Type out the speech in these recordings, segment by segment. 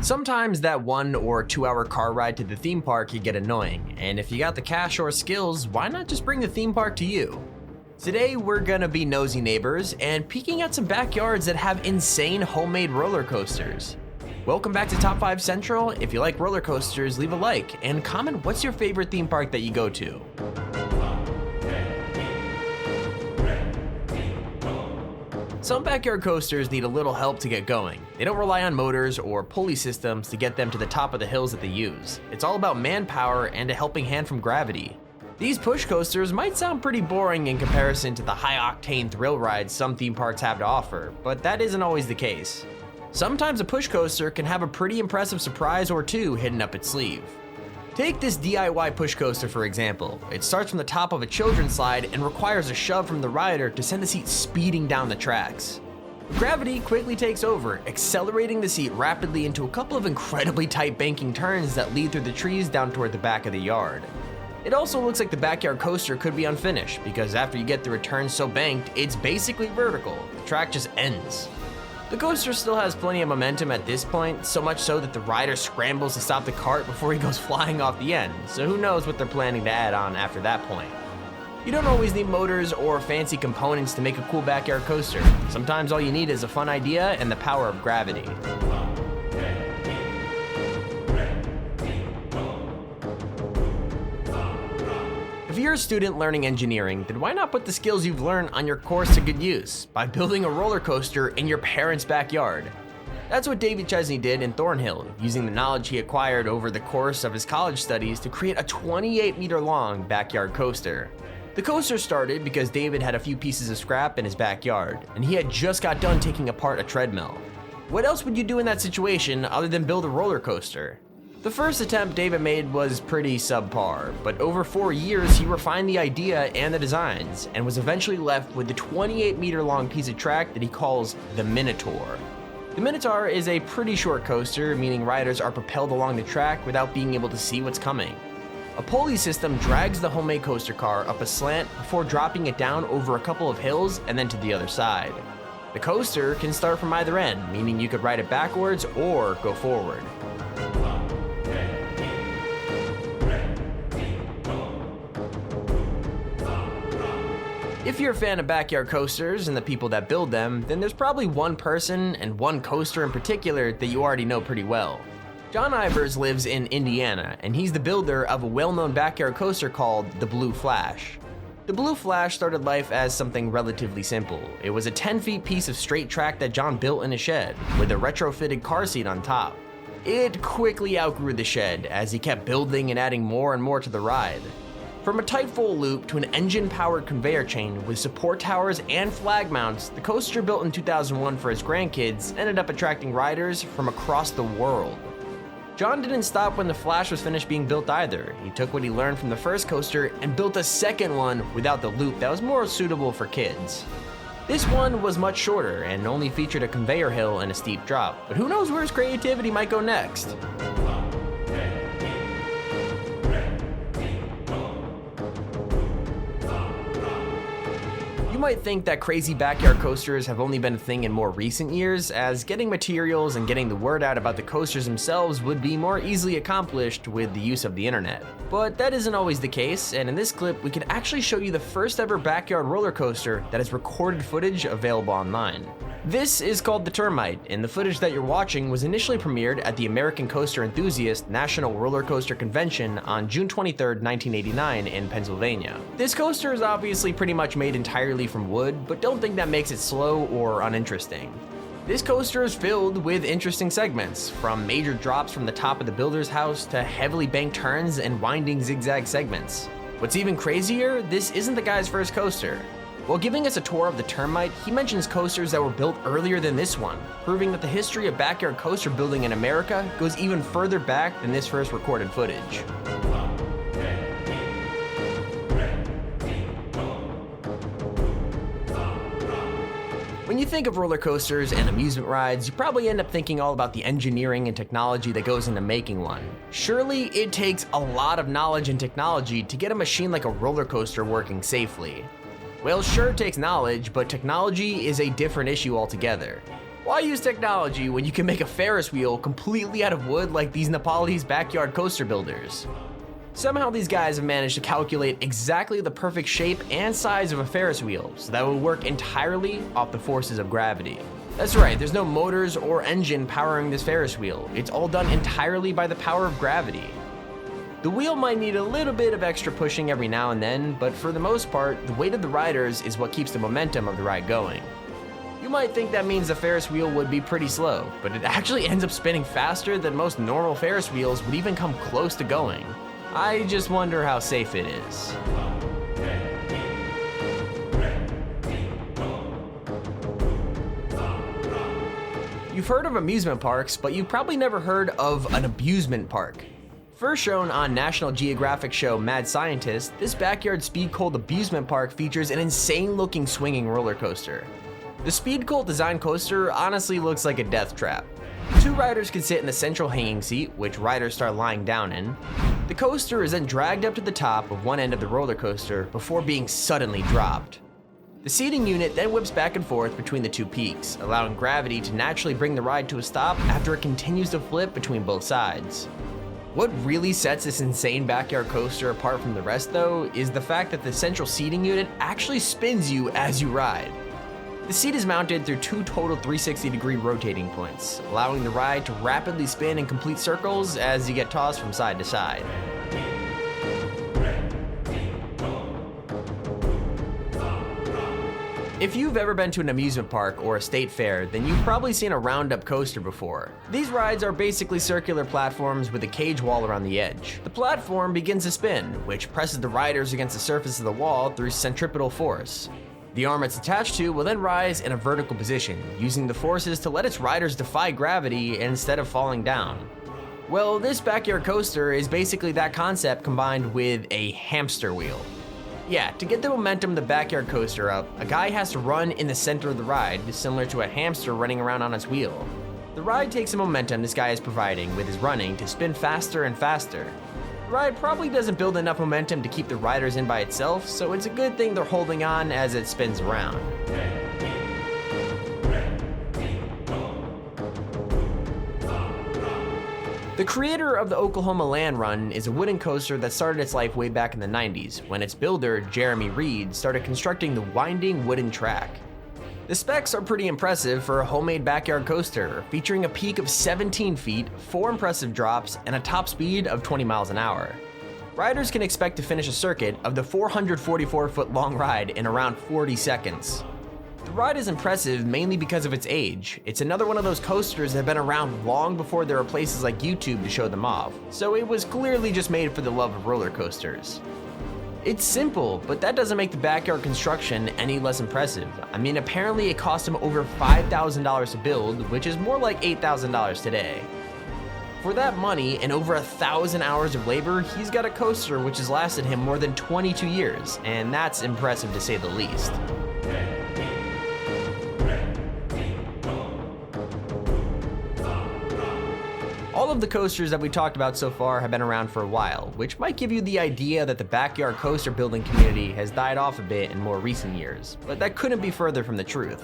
Sometimes that 1 or 2 hour car ride to the theme park can get annoying, and if you got the cash or skills, why not just bring the theme park to you? Today we're gonna be nosy neighbors and peeking at some backyards that have insane homemade roller coasters. Welcome back to Top 5 Central. If you like roller coasters, leave a like and comment what's your favorite theme park that you go to. Some backyard coasters need a little help to get going. They don't rely on motors or pulley systems to get them to the top of the hills that they use. It's all about manpower and a helping hand from gravity. These push coasters might sound pretty boring in comparison to the high-octane thrill rides some theme parks have to offer, but that isn't always the case. Sometimes a push coaster can have a pretty impressive surprise or two hidden up its sleeve. Take this DIY push coaster for example. It starts from the top of a children's slide and requires a shove from the rider to send the seat speeding down the tracks. Gravity quickly takes over, accelerating the seat rapidly into a couple of incredibly tight banking turns that lead through the trees down toward the back of the yard. It also looks like the backyard coaster could be unfinished because after you get through a turn so banked, it's basically vertical. The track just ends. The coaster still has plenty of momentum at this point, so much so that the rider scrambles to stop the cart before he goes flying off the end, so who knows what they're planning to add on after that point. You don't always need motors or fancy components to make a cool backyard coaster. Sometimes all you need is a fun idea and the power of gravity. If you're a student learning engineering, then why not put the skills you've learned on your course to good use by building a roller coaster in your parents' backyard? That's what David Chesney did in Thornhill, using the knowledge he acquired over the course of his college studies to create a 28-meter long backyard coaster. The coaster started because David had a few pieces of scrap in his backyard, and he had just got done taking apart a treadmill. What else would you do in that situation other than build a roller coaster? The first attempt David made was pretty subpar, but over 4 years he refined the idea and the designs, and was eventually left with the 28-meter long piece of track that he calls the Minotaur. The Minotaur is a pretty short coaster, meaning riders are propelled along the track without being able to see what's coming. A pulley system drags the homemade coaster car up a slant before dropping it down over a couple of hills and then to the other side. The coaster can start from either end, meaning you could ride it backwards or go forward. If you're a fan of backyard coasters and the people that build them, then there's probably one person and one coaster in particular that you already know pretty well. John Ivers lives in Indiana, and he's the builder of a well-known backyard coaster called the Blue Flash. The Blue Flash started life as something relatively simple. It was a 10-foot piece of straight track that John built in a shed, with a retrofitted car seat on top. It quickly outgrew the shed as he kept building and adding more and more to the ride. From a tight full loop to an engine-powered conveyor chain with support towers and flag mounts, the coaster built in 2001 for his grandkids ended up attracting riders from across the world. John didn't stop when the Flash was finished being built either. He took what he learned from the first coaster and built a second one without the loop that was more suitable for kids. This one was much shorter and only featured a conveyor hill and a steep drop, but who knows where his creativity might go next. You might think that crazy backyard coasters have only been a thing in more recent years, as getting materials and getting the word out about the coasters themselves would be more easily accomplished with the use of the internet. But that isn't always the case, and in this clip we can actually show you the first ever backyard roller coaster that has recorded footage available online. This is called the Termite, and the footage that you're watching was initially premiered at the American Coaster Enthusiast National Roller Coaster Convention on June 23, 1989 in Pennsylvania. This coaster is obviously pretty much made entirely from wood, but don't think that makes it slow or uninteresting. This coaster is filled with interesting segments, from major drops from the top of the builder's house to heavily banked turns and winding zigzag segments. What's even crazier, this isn't the guy's first coaster. While giving us a tour of the Termite, he mentions coasters that were built earlier than this one, proving that the history of backyard coaster building in America goes even further back than this first recorded footage. When you think of roller coasters and amusement rides, you probably end up thinking all about the engineering and technology that goes into making one. Surely it takes a lot of knowledge and technology to get a machine like a roller coaster working safely. Well, sure it takes knowledge, but technology is a different issue altogether. Why use technology when you can make a Ferris wheel completely out of wood like these Nepalese backyard coaster builders? Somehow these guys have managed to calculate exactly the perfect shape and size of a Ferris wheel so that it will work entirely off the forces of gravity. That's right, there's no motors or engine powering this Ferris wheel. It's all done entirely by the power of gravity. The wheel might need a little bit of extra pushing every now and then, but for the most part, the weight of the riders is what keeps the momentum of the ride going. You might think that means the Ferris wheel would be pretty slow, but it actually ends up spinning faster than most normal Ferris wheels would even come close to going. I just wonder how safe it is. You've heard of amusement parks, but you've probably never heard of an abusement park. First shown on National Geographic show Mad Scientist, this backyard Speed Colt abusement park features an insane-looking swinging roller coaster. The Speed Colt design coaster honestly looks like a death trap. 2 riders can sit in the central hanging seat, which riders start lying down in. The coaster is then dragged up to the top of one end of the roller coaster before being suddenly dropped. The seating unit then whips back and forth between the 2 peaks, allowing gravity to naturally bring the ride to a stop after it continues to flip between both sides. What really sets this insane backyard coaster apart from the rest though, is the fact that the central seating unit actually spins you as you ride. The seat is mounted through 2 total 360-degree rotating points, allowing the ride to rapidly spin in complete circles as you get tossed from side to side. If you've ever been to an amusement park or a state fair, then you've probably seen a Roundup Coaster before. These rides are basically circular platforms with a cage wall around the edge. The platform begins to spin, which presses the riders against the surface of the wall through centripetal force. The arm it's attached to will then rise in a vertical position, using the forces to let its riders defy gravity instead of falling down. Well, this backyard coaster is basically that concept combined with a hamster wheel. Yeah, to get the momentum of the backyard coaster up, a guy has to run in the center of the ride, similar to a hamster running around on its wheel. The ride takes the momentum this guy is providing with his running to spin faster and faster. The ride probably doesn't build enough momentum to keep the riders in by itself, so it's a good thing they're holding on as it spins around. The creator of the Oklahoma Land Run is a wooden coaster that started its life way back in the 90s, when its builder, Jeremy Reed, started constructing the winding wooden track. The specs are pretty impressive for a homemade backyard coaster, featuring a peak of 17 feet, 4 impressive drops, and a top speed of 20 miles an hour. Riders can expect to finish a circuit of the 444-foot long ride in around 40 seconds. The ride is impressive mainly because of its age. It's another one of those coasters that have been around long before there were places like YouTube to show them off, so it was clearly just made for the love of roller coasters. It's simple, but that doesn't make the backyard construction any less impressive. I mean, apparently it cost him over $5,000 to build, which is more like $8,000 today. For that money and over 1,000 hours of labor, he's got a coaster which has lasted him more than 22 years, and that's impressive to say the least. All of the coasters that we talked about so far have been around for a while, which might give you the idea that the backyard coaster building community has died off a bit in more recent years, but that couldn't be further from the truth.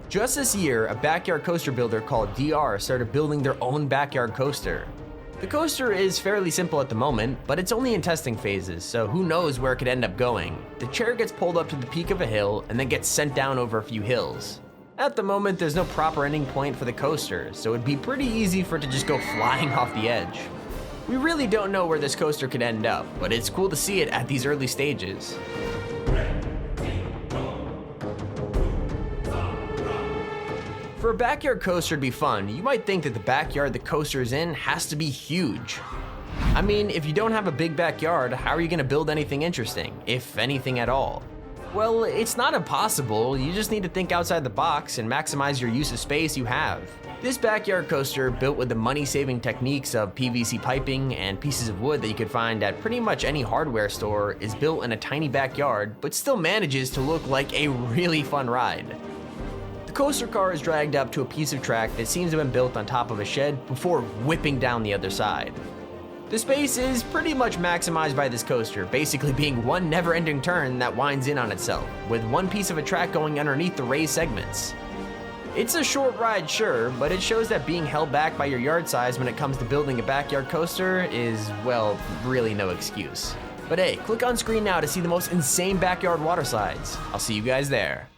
Just this year, a backyard coaster builder called DR started building their own backyard coaster. The coaster is fairly simple at the moment, but it's only in testing phases, so who knows where it could end up going. The chair gets pulled up to the peak of a hill and then gets sent down over a few hills. At the moment, there's no proper ending point for the coaster, so it'd be pretty easy for it to just go flying off the edge. We really don't know where this coaster could end up, but it's cool to see it at these early stages. For a backyard coaster to be fun, you might think that the backyard the coaster is in has to be huge. I mean, if you don't have a big backyard, how are you going to build anything interesting, if anything at all? Well, it's not impossible, you just need to think outside the box and maximize your use of space you have. This backyard coaster, built with the money-saving techniques of PVC piping and pieces of wood that you could find at pretty much any hardware store, is built in a tiny backyard, but still manages to look like a really fun ride. The coaster car is dragged up to a piece of track that seems to have been built on top of a shed before whipping down the other side. The space is pretty much maximized by this coaster, basically being one never-ending turn that winds in on itself, with one piece of a track going underneath the raised segments. It's a short ride, sure, but it shows that being held back by your yard size when it comes to building a backyard coaster is, well, really no excuse. But hey, click on screen now to see the most insane backyard water slides. I'll see you guys there.